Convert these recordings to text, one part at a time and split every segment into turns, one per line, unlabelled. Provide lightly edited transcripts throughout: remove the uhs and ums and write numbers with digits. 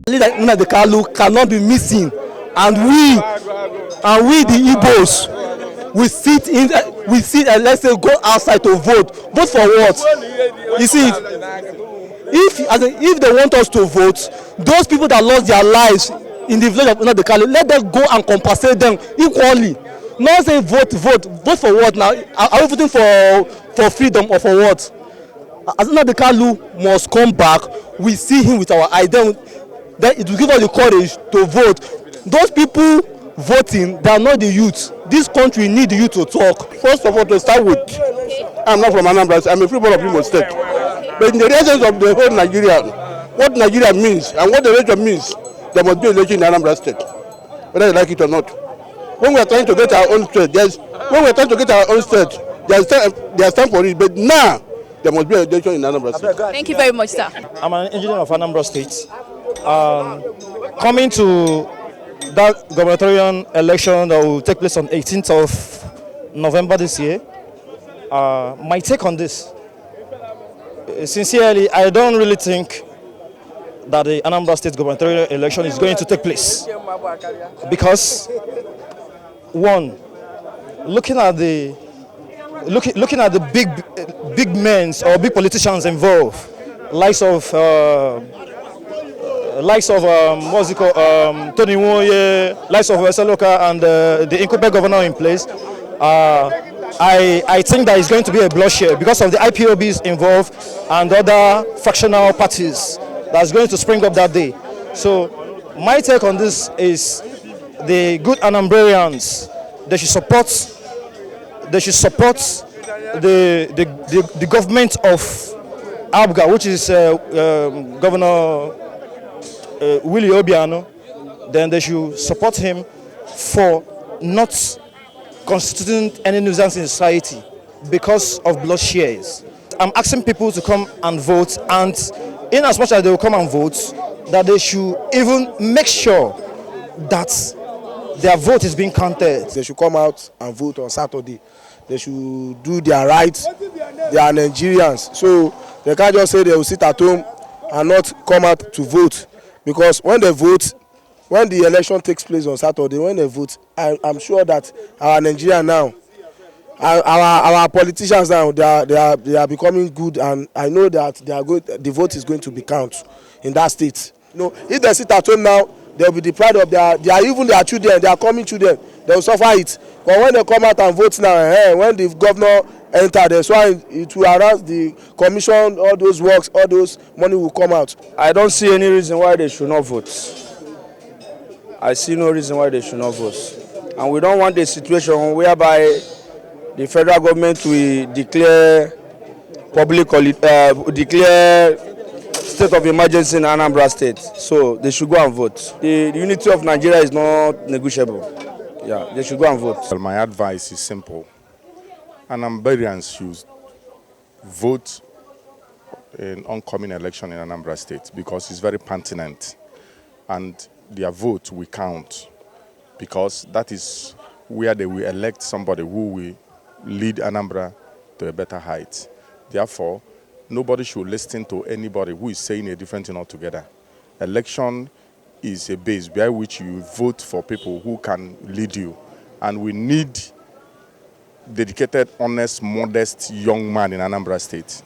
Leader Nnamdi Kanu cannot be missing, and we the Igbos, we sit and let's say go outside to vote. Vote for what? You see, if they want us to vote, those people that lost their lives in the village of Nnamdi Kanu, let them go and compensate them equally. Not say vote for what now? Are we voting for freedom or for what? As Nnamdi Kanu must come back, we see him with our eyes. Then it will give us the courage to vote. Those people voting, they are not the youth. This country needs the youth to talk.
First of all, to start with, I'm not from Anambra. I'm a free born of Igbo State. But in the essence of the whole Nigeria, what Nigeria means and what the region means, there must be a election in Anambra State, whether you like it or not. When we are trying to get our own state, there's time for it. But now, there must be a election in Anambra State.
Thank you very much, sir.
I'm an engineer of Anambra State. Coming to that gubernatorial election that will take place on 18th of November this year, my take on this, sincerely, I don't really think that the Anambra State gubernatorial election is going to take place. Because, one, looking at the big men or big politicians involved, likes of what's it called, Tony Nwoye, likes of Weseloka, and the incumbent governor in place, I think that it's going to be a bloodshed because of the IPOBs involved and other fractional parties that's going to spring up that day. So my take on this is the good Anambarians, they should support the government of Abga, which is Governor Willie Obiano. Then they should support him for not constituting any nuisance in society because of bloodshed. I'm asking people to come and vote, and in as much as they will come and vote, that they should even make sure that their vote is being counted.
They should come out and vote on Saturday. They should do their rights. They are Nigerians, so they can't just say they will sit at home and not come out to vote. Because when they vote, when the election takes place on Saturday, when they vote, I'm sure that our Nigerians now, our politicians now, they are becoming good, and I know that the vote is going to be counted in that state. You know, if they sit at home now, they will be deprived of their children, their coming children. They will suffer it. But when they come out and vote now, when the governor enter, that's why it will arouse the commission, all those works, all those money will come out.
I don't see any reason why they should not vote. I see no reason why they should not vote. And we don't want a situation whereby the federal government will declare declare state of emergency in Anambra State. So they should go and vote. The unity of Nigeria is not negotiable. Yeah, they should go and vote.
Well, my advice is simple. Anambarians should vote in oncoming election in Anambra State because it's very pertinent, and their vote will count because that is where they will elect somebody who will lead Anambra to a better height. Therefore, nobody should listen to anybody who is saying a different thing altogether. Election is a base by which you vote for people who can lead you, and we need dedicated, honest, modest young man in Anambra State.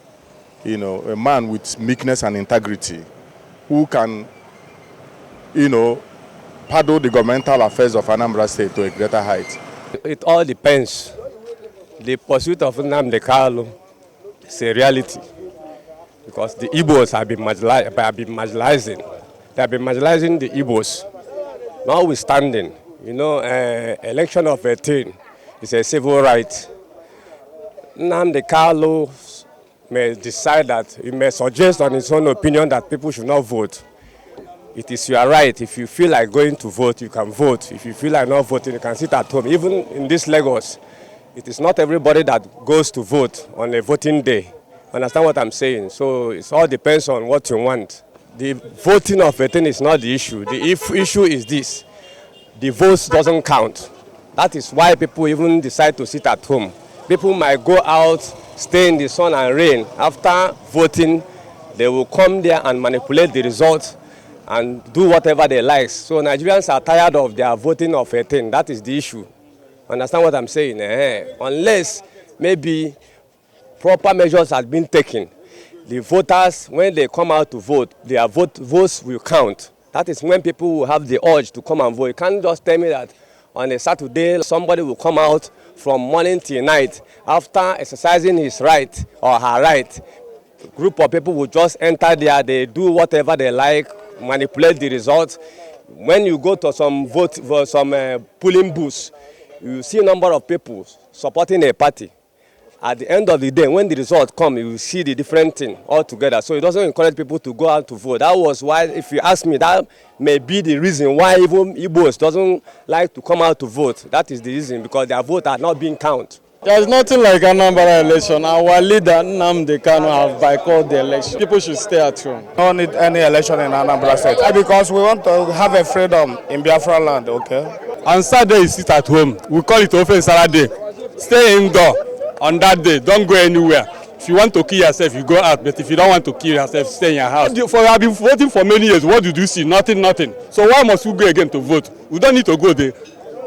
You know, a man with meekness and integrity who can, paddle the governmental affairs of Anambra State to a greater height.
It all depends. The pursuit of Nnamdi Kanu is a reality because the Igbos have been marginalizing. They have been marginalizing the Igbos. Notwithstanding, election of 18 is a civil right. Nnamdi Kanu may decide that he may suggest on his own opinion that people should not vote. It is your right. If you feel like going to vote, you can vote. If you feel like not voting, you can sit at home. Even in this Lagos, it is not everybody that goes to vote on a voting day. Understand what I'm saying? So it all depends on what you want. The voting of 18 is not the issue. The issue is this. The votes doesn't count. That is why people even decide to sit at home. People might go out, stay in the sun and rain. After voting, they will come there and manipulate the results and do whatever they like. So Nigerians are tired of their voting of a thing. That is the issue. Understand what I'm saying? Unless maybe proper measures have been taken, the voters, when they come out to vote, their votes will count. That is when people will have the urge to come and vote. You can't just tell me that on a Saturday somebody will come out from morning till night after exercising his right or her right. A group of people will just enter there, they do whatever they like, manipulate the results. When you go to some polling booths, you see a number of people supporting a party. At the end of the day, when the results come, you will see the different thing altogether. So it doesn't encourage people to go out to vote. That was why, if you ask me, that may be the reason why even Igbos doesn't like to come out to vote. That is the reason, because their vote are not being counted.
There is nothing like Anambra election. Our leader, Nnamdi Kanu, have boycotted the election. People should stay at home.
We don't need any election in Anambra State because we want to have a freedom in Biafra land, okay?
On Saturday, you sit at home. We call it Ofen Saturday. Stay indoor on that day. Don't go anywhere. If you want to kill yourself, you go out. But if you don't want to kill yourself, stay in your house. I've been voting for many years. What did you see? Nothing. So why must we go again to vote? We don't need to go there.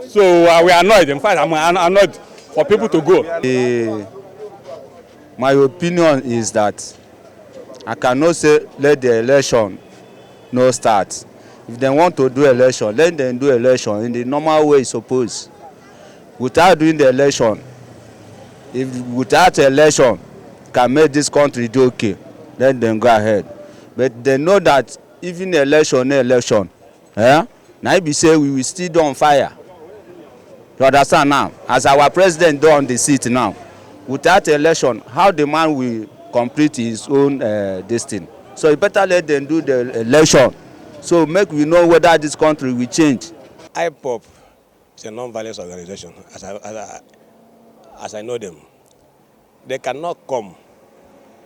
So we are annoyed. In fact, I'm annoyed for people to go.
My opinion is that I cannot say let the election no start. If they want to do election, let them do election in the normal way, suppose. Without doing the election, if without election can make this country do okay, let them go ahead. But they know that even election, now be say we will still do on fire. You understand now? As our president do on the seat now, without election, how the man will complete his own destiny? So you better let them do the election. So make we know whether this country will change.
IPOB is a non-violence organization, as I know them. They cannot come,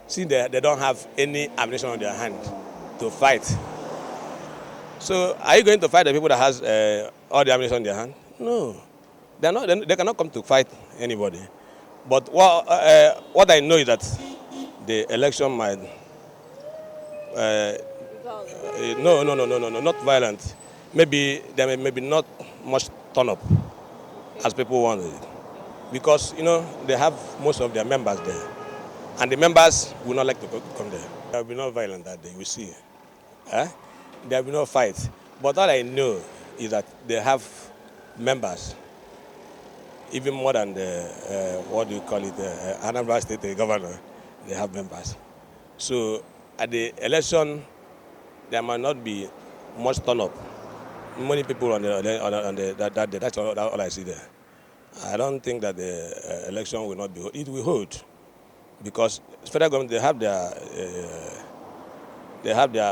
since they don't have any ammunition on their hand to fight. So are you going to fight the people that has all the ammunition on their hand? No. They cannot come to fight anybody. But what I know is that the election might... No, not violent. Maybe there may be not much turn up as people want it. Because, they have most of their members there. And the members will not like to come there. There will be no violence that day, we see. There will be no fight. But all I know is that they have members, even more than the, Anambra State governor, they have members. So at the election, there might not be much turn up. Many people on that day. That's all I see there. I don't think that the election will not be. It will hold, because federal government they have their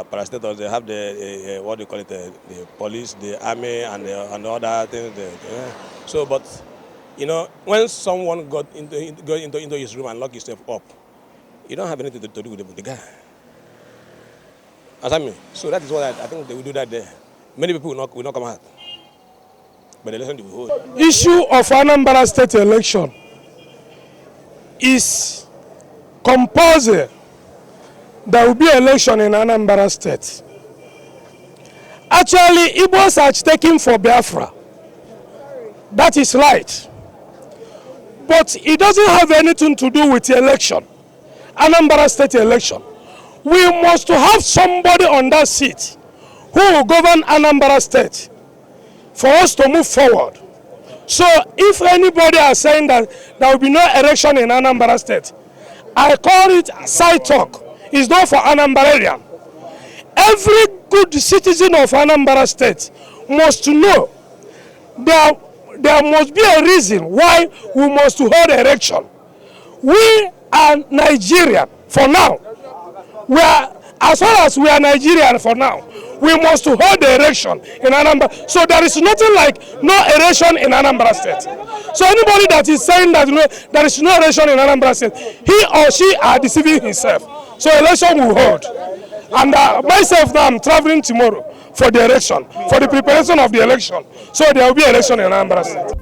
parastatals, they have the the police, the army, and other things. So, but when someone go into his room and lock himself up, you don't have anything to do with the guy. So that is what I think they will do that day. Many people will not come out. But the election will hold.
Issue of Anambra State election is compulsory. There will be election in Anambra State. Actually, Igbos are taking for Biafra. That is right. But it doesn't have anything to do with the election. Anambra State election. We must have somebody on that seat who will govern Anambra State for us to move forward. So if anybody is saying that there will be no election in Anambra State, I call it side talk. It's not for Anambarians. Every good citizen of Anambra State must know there must be a reason why we must hold election. We are Nigerian for now. As far as we are Nigerian for now, we must hold the election in Anambra. So there is nothing like no election in Anambra State. So anybody that is saying that there is no election in Anambra State, he or she are deceiving himself. So election will hold. And myself now, I'm traveling tomorrow for the election, for the preparation of the election. So there will be election in Anambra State.